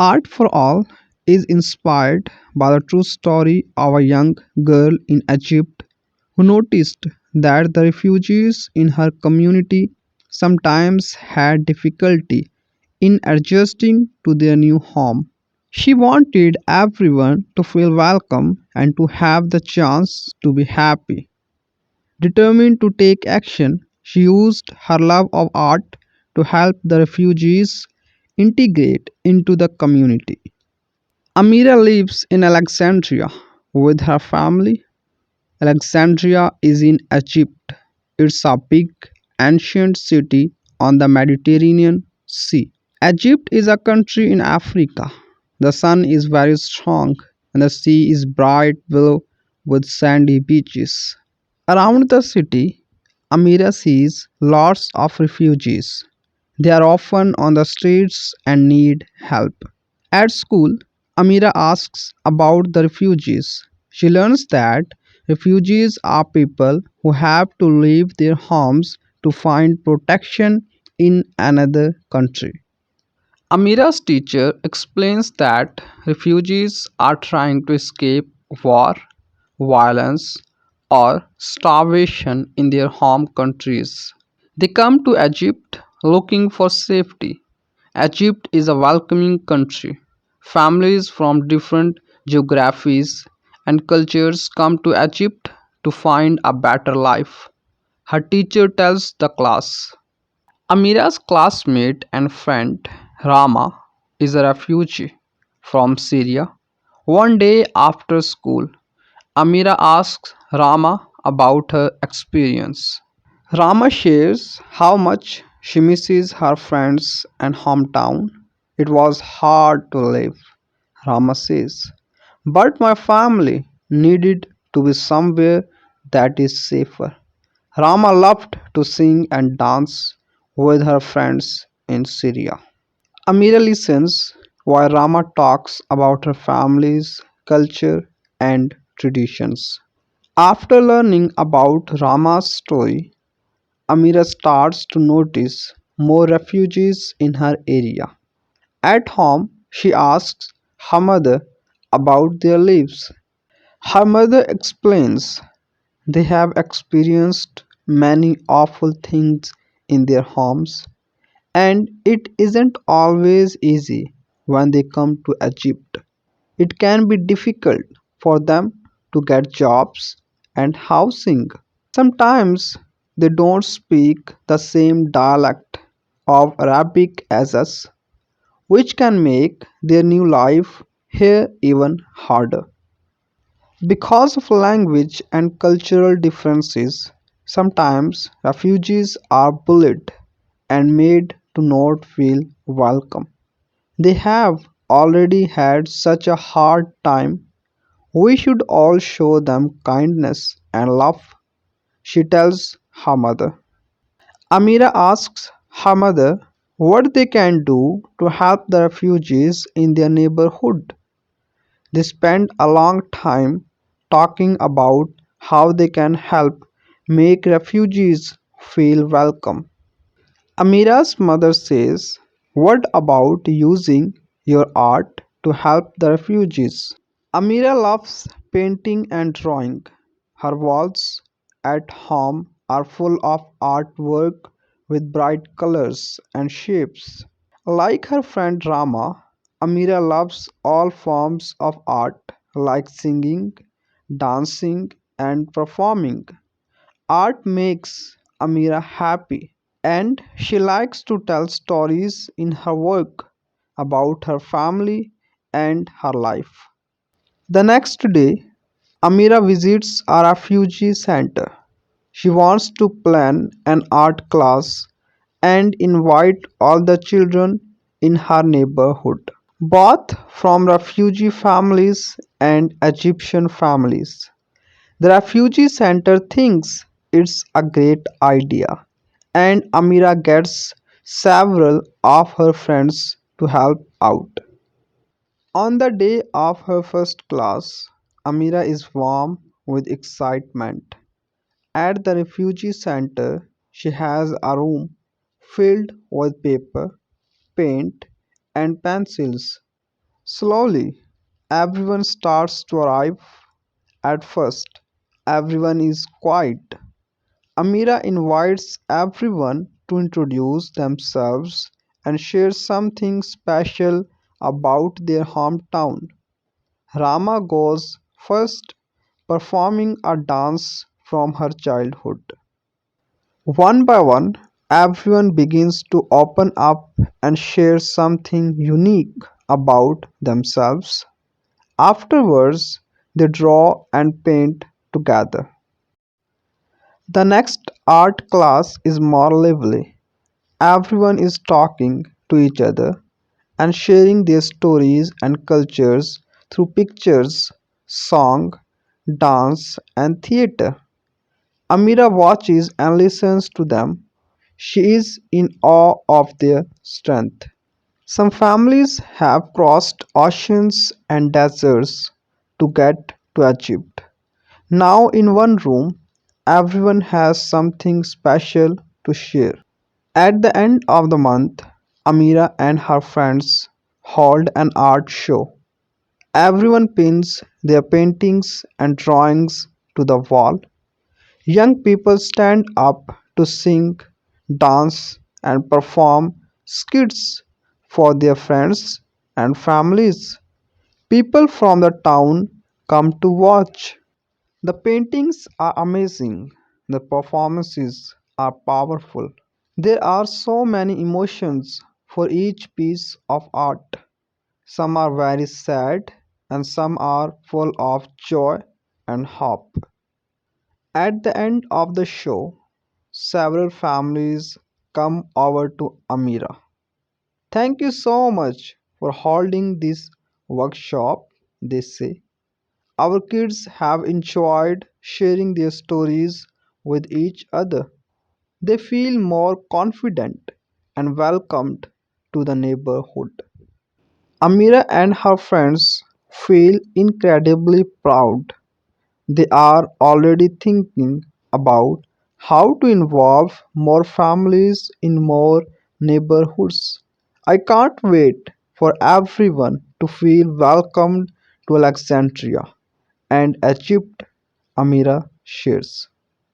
Art for All is inspired by the true story of a young girl in Egypt who noticed that the refugees in her community sometimes had difficulty in adjusting to their new home. She wanted everyone to feel welcome and to have the chance to be happy. Determined to take action, she used her love of art to help the refugees integrate into the community. Amira lives in Alexandria with her family. Alexandria is in Egypt. It's a big, ancient city on the Mediterranean Sea. Egypt is a country in Africa. The sun is very strong and the sea is bright blue with sandy beaches. Around the city, Amira sees lots of refugees. They are often on the streets and need help. At school, Amira asks about the refugees. She learns that refugees are people who have to leave their homes to find protection in another country. Amira's teacher explains that refugees are trying to escape war, violence, or starvation in their home countries. They come to Egypt looking for safety. Egypt is a welcoming country. Families from different geographies and cultures come to Egypt to find a better life. Her teacher tells the class. Amira's classmate and friend Rama is a refugee from Syria. One day after school, Amira asks Rama about her experience. Rama shares how much she misses her friends and hometown. It was hard to live, Rama says, but my family needed to be somewhere that is safer. Rama loved to sing and dance with her friends in Syria. Amira listens while Rama talks about her family's culture and traditions. After learning about Rama's story, Amira starts to notice more refugees in her area. At home, she asks her mother about their lives. Her mother explains they have experienced many awful things in their homes, and it isn't always easy when they come to Egypt. It can be difficult for them to get jobs and housing. Sometimes they don't speak the same dialect of Arabic as us, which can make their new life here even harder. Because of language and cultural differences, sometimes refugees are bullied and made to not feel welcome. They have already had such a hard time. We should all show them kindness and love, she tells her mother. Amira asks her mother what they can do to help the refugees in their neighborhood. They spend a long time talking about how they can help make refugees feel welcome. Amira's mother says, what about using your art to help the refugees? Amira loves painting and drawing. Her walls at home are full of artwork with bright colors and shapes. Like her friend Rama, Amira loves all forms of art like singing, dancing, and performing. Art makes Amira happy, and she likes to tell stories in her work about her family and her life. The next day, Amira visits a refugee center. She wants to plan an art class and invite all the children in her neighborhood, both from refugee families and Egyptian families. The refugee center thinks it's a great idea, and Amira gets several of her friends to help out. On the day of her first class, Amira is warm with excitement. At the refugee center, she has a room filled with paper, paint, and pencils. Slowly, everyone starts to arrive. At first, everyone is quiet. Amira invites everyone to introduce themselves and share something special about their hometown. Rama goes first, performing a dance from her childhood. One by one, everyone begins to open up and share something unique about themselves. Afterwards, they draw and paint together. The next art class is more lively. Everyone is talking to each other and sharing their stories and cultures through pictures, song, dance, and theater. Amira watches and listens to them. She is in awe of their strength. Some families have crossed oceans and deserts to get to Egypt. Now, in one room, everyone has something special to share. At the end of the month, Amira and her friends hold an art show. Everyone pins their paintings and drawings to the wall. Young people stand up to sing, dance, and perform skits for their friends and families. People from the town come to watch. The paintings are amazing. The performances are powerful. There are so many emotions for each piece of art. Some are very sad and some are full of joy and hope. At the end of the show, several families come over to Amira. Thank you so much for holding this workshop, they say. Our kids have enjoyed sharing their stories with each other. They feel more confident and welcomed to the neighborhood. Amira and her friends feel incredibly proud. They are already thinking about how to involve more families in more neighborhoods. I can't wait for everyone to feel welcomed to Alexandria and Egypt, Amira shares.